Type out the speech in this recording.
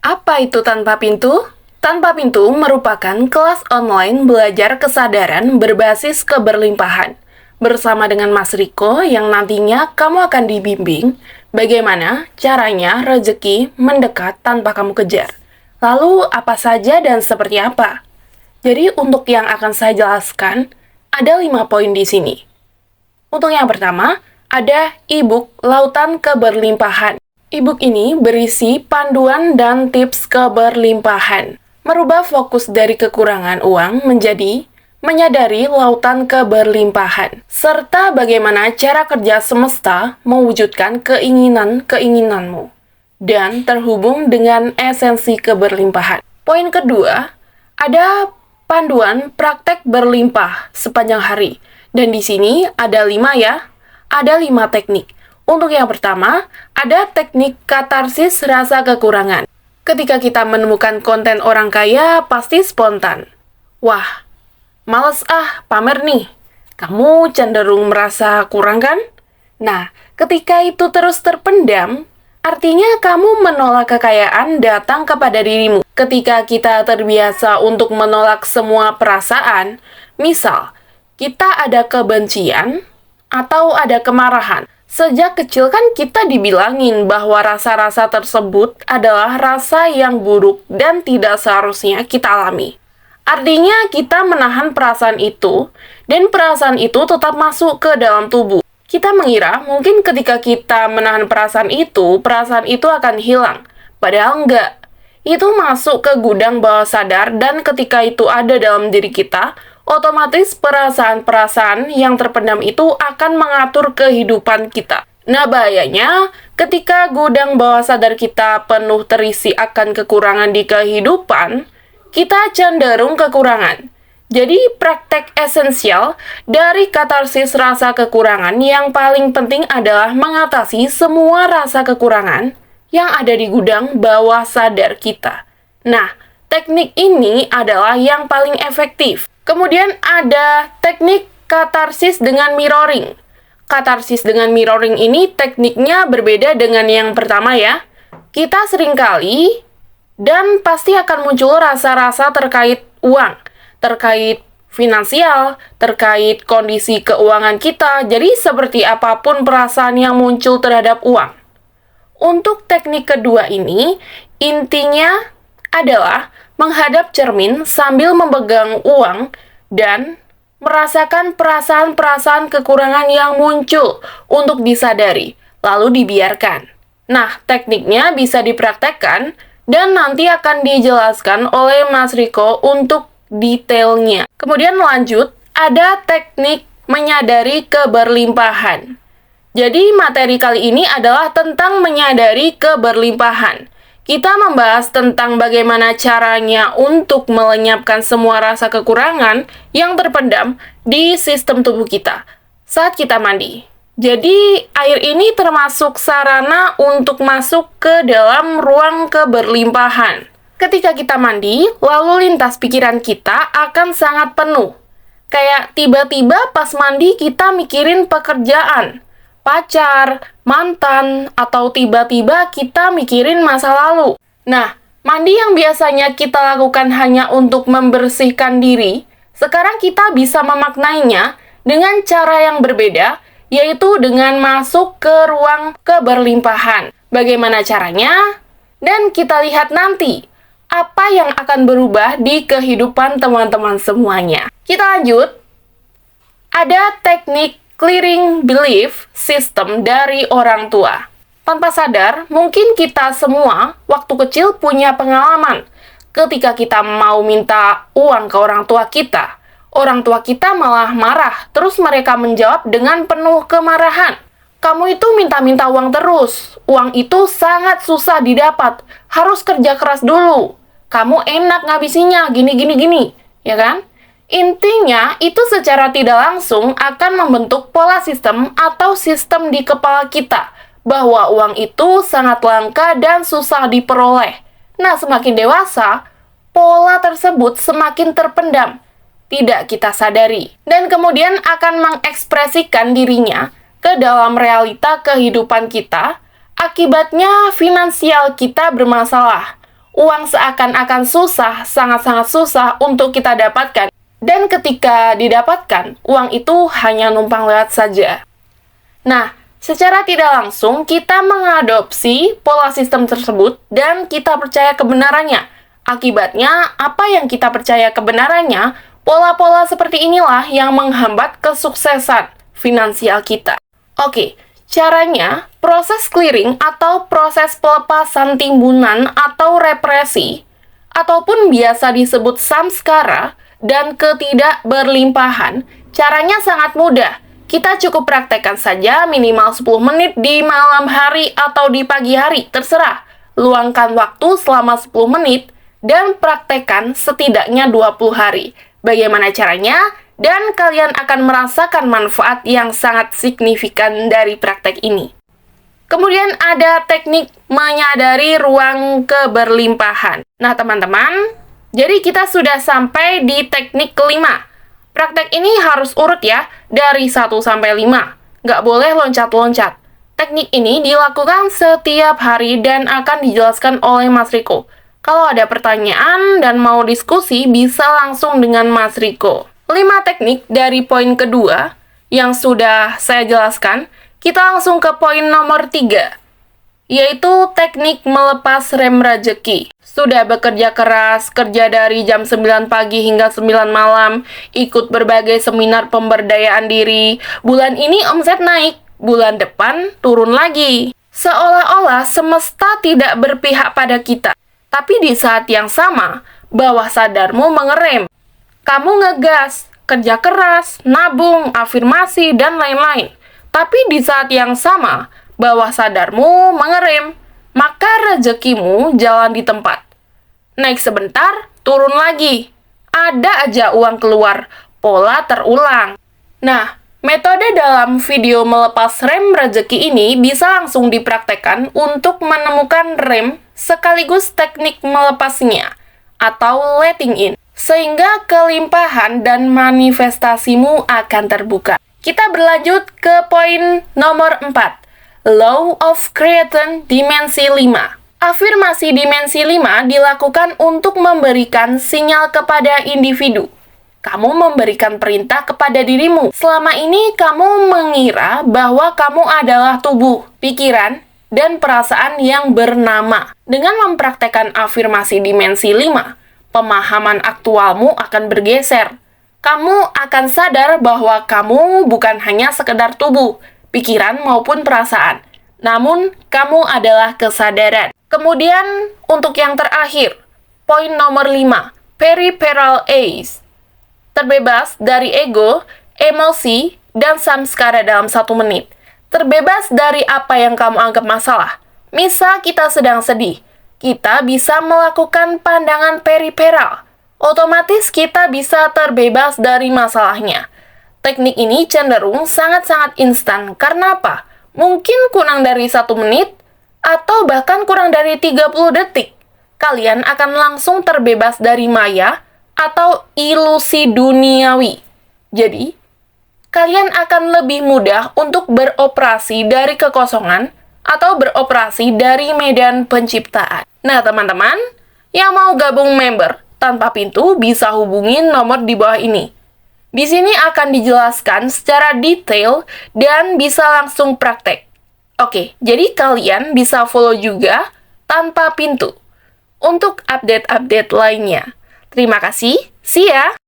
Apa itu Tanpa Pintu? Tanpa Pintu merupakan kelas online belajar kesadaran berbasis keberlimpahan. Bersama dengan Mas Riko yang nantinya kamu akan dibimbing bagaimana caranya rezeki mendekat tanpa kamu kejar. Lalu apa saja dan seperti apa? Jadi untuk yang akan saya jelaskan, ada 5 poin di sini. Untuk yang pertama, ada e-book Lautan Keberlimpahan. E-book ini berisi panduan dan tips keberlimpahan. Merubah fokus dari kekurangan uang menjadi menyadari lautan keberlimpahan. Serta bagaimana cara kerja semesta mewujudkan keinginan-keinginanmu. Dan terhubung dengan esensi keberlimpahan. Poin kedua, ada panduan praktek berlimpah sepanjang hari. Dan di sini ada 5 ya. Ada 5 teknik. Untuk yang pertama, ada teknik katarsis rasa kekurangan. Ketika kita menemukan konten orang kaya, pasti spontan. Wah, males pamer nih. Kamu cenderung merasa kurang kan? Nah, ketika itu terus terpendam, artinya kamu menolak kekayaan datang kepada dirimu. Ketika kita terbiasa untuk menolak semua perasaan, misal, kita ada kebencian atau ada kemarahan. Sejak kecil kan kita dibilangin bahwa rasa-rasa tersebut adalah rasa yang buruk dan tidak seharusnya kita alami. Artinya kita menahan perasaan itu, dan perasaan itu tetap masuk ke dalam tubuh. Kita mengira mungkin ketika kita menahan perasaan itu akan hilang. Padahal enggak. Itu masuk ke gudang bawah sadar dan ketika itu ada dalam diri kita, otomatis perasaan-perasaan yang terpendam itu akan mengatur kehidupan kita. Nah, bahayanya ketika gudang bawah sadar kita penuh terisi akan kekurangan di kehidupan, kita cenderung kekurangan. Jadi, praktek esensial dari katarsis rasa kekurangan yang paling penting adalah mengatasi semua rasa kekurangan yang ada di gudang bawah sadar kita. Nah, teknik ini adalah yang paling efektif. Kemudian ada teknik katarsis dengan mirroring. Katarsis dengan mirroring ini tekniknya berbeda dengan yang pertama ya. Kita seringkali dan pasti akan muncul rasa-rasa terkait uang, terkait finansial, terkait kondisi keuangan kita. Jadi seperti apapun perasaan yang muncul terhadap uang. Untuk teknik kedua ini, intinya adalah menghadap cermin sambil memegang uang dan merasakan perasaan-perasaan kekurangan yang muncul untuk disadari, lalu dibiarkan. Nah, tekniknya bisa dipraktekkan dan nanti akan dijelaskan oleh Mas Riko untuk detailnya. Kemudian lanjut, ada teknik menyadari keberlimpahan. Jadi materi kali ini adalah tentang menyadari keberlimpahan. Kita membahas tentang bagaimana caranya untuk melenyapkan semua rasa kekurangan yang terpendam di sistem tubuh kita saat kita mandi. Jadi, air ini termasuk sarana untuk masuk ke dalam ruang keberlimpahan. Ketika kita mandi, lalu lintas pikiran kita akan sangat penuh. Kayak tiba-tiba pas mandi kita mikirin pekerjaan, pacar, mantan, atau tiba-tiba kita mikirin masa lalu. Nah, mandi yang biasanya kita lakukan hanya untuk membersihkan diri, sekarang kita bisa memaknainya dengan cara yang berbeda, yaitu dengan masuk ke ruang keberlimpahan. Bagaimana caranya? Dan kita lihat nanti, apa yang akan berubah di kehidupan teman-teman semuanya. Kita lanjut. Ada teknik clearing belief system dari orang tua. Tanpa sadar, mungkin kita semua waktu kecil punya pengalaman. Ketika kita mau minta uang ke orang tua kita malah marah. Terus mereka menjawab dengan penuh kemarahan. Kamu itu minta-minta uang terus. Uang itu sangat susah didapat. Harus kerja keras dulu. Kamu enak ngabisinya, gini. Ya kan? Intinya, itu secara tidak langsung akan membentuk pola sistem atau sistem di kepala kita, bahwa uang itu sangat langka dan susah diperoleh. Nah, semakin dewasa, pola tersebut semakin terpendam, tidak kita sadari, dan kemudian akan mengekspresikan dirinya ke dalam realita kehidupan kita. Akibatnya, finansial kita bermasalah. Uang seakan-akan susah, sangat-sangat susah untuk kita dapatkan. Dan ketika didapatkan, uang itu hanya numpang lewat saja. Nah, secara tidak langsung kita mengadopsi pola sistem tersebut dan kita percaya kebenarannya. Akibatnya, apa yang kita percaya kebenarannya, pola-pola seperti inilah yang menghambat kesuksesan finansial kita. Oke, caranya, proses clearing atau proses pelepasan timbunan atau represi, ataupun biasa disebut samskara, dan ketidakberlimpahan, caranya sangat mudah. Kita cukup praktekkan saja minimal 10 menit di malam hari atau di pagi hari, terserah. Luangkan waktu selama 10 menit dan praktekkan setidaknya 20 hari. Bagaimana caranya? Dan kalian akan merasakan manfaat yang sangat signifikan dari praktek ini. Kemudian ada teknik menyadari ruang keberlimpahan. Nah, teman-teman, jadi kita sudah sampai di teknik kelima. Praktek ini harus urut ya, dari 1 sampai 5. Nggak boleh loncat-loncat. Teknik ini dilakukan setiap hari dan akan dijelaskan oleh Mas Riko. Kalau ada pertanyaan dan mau diskusi, bisa langsung dengan Mas Riko. 5 teknik dari poin kedua yang sudah saya jelaskan, kita langsung ke poin nomor 3, yaitu teknik melepas rem rejeki. Sudah bekerja keras, kerja dari jam 9 pagi hingga 9 malam, ikut berbagai seminar pemberdayaan diri. Bulan ini omset naik, bulan depan turun lagi. Seolah-olah semesta tidak berpihak pada kita. Tapi di saat yang sama, bawah sadarmu mengerem. Kamu ngegas, kerja keras, nabung, afirmasi, dan lain-lain. Tapi di saat yang sama, bawah sadarmu mengerem, maka rezekimu jalan di tempat. Naik sebentar, turun lagi. Ada aja uang keluar, pola terulang. Nah, metode dalam video melepas rem rezeki ini bisa langsung dipraktekkan untuk menemukan rem sekaligus teknik melepasnya, atau letting in, sehingga kelimpahan dan manifestasimu akan terbuka. Kita berlanjut ke poin nomor 4. Law of Creation Dimensi 5. Afirmasi dimensi 5 dilakukan untuk memberikan sinyal kepada individu. Kamu memberikan perintah kepada dirimu. Selama ini kamu mengira bahwa kamu adalah tubuh, pikiran, dan perasaan yang bernama. Dengan mempraktekkan afirmasi dimensi 5, pemahaman aktualmu akan bergeser. Kamu akan sadar bahwa kamu bukan hanya sekedar tubuh, pikiran maupun perasaan. Namun, kamu adalah kesadaran. Kemudian, untuk yang terakhir, poin nomor 5, peripheral ace. Terbebas dari ego, emosi, dan samskara dalam 1 menit. Terbebas dari apa yang kamu anggap masalah. Misal kita sedang sedih, kita bisa melakukan pandangan periferal. Otomatis kita bisa terbebas dari masalahnya. Teknik ini cenderung sangat-sangat instan. Karena apa? Mungkin kurang dari 1 menit, atau bahkan kurang dari 30 detik. Kalian akan langsung terbebas dari maya atau ilusi duniawi. Jadi, kalian akan lebih mudah untuk beroperasi dari kekosongan atau beroperasi dari medan penciptaan. Nah, teman-teman, yang mau gabung member tanpa pintu bisa hubungin nomor di bawah ini. Di sini akan dijelaskan secara detail dan bisa langsung praktek. Oke, jadi kalian bisa follow juga tanpa pintu untuk update-update lainnya. Terima kasih, see ya!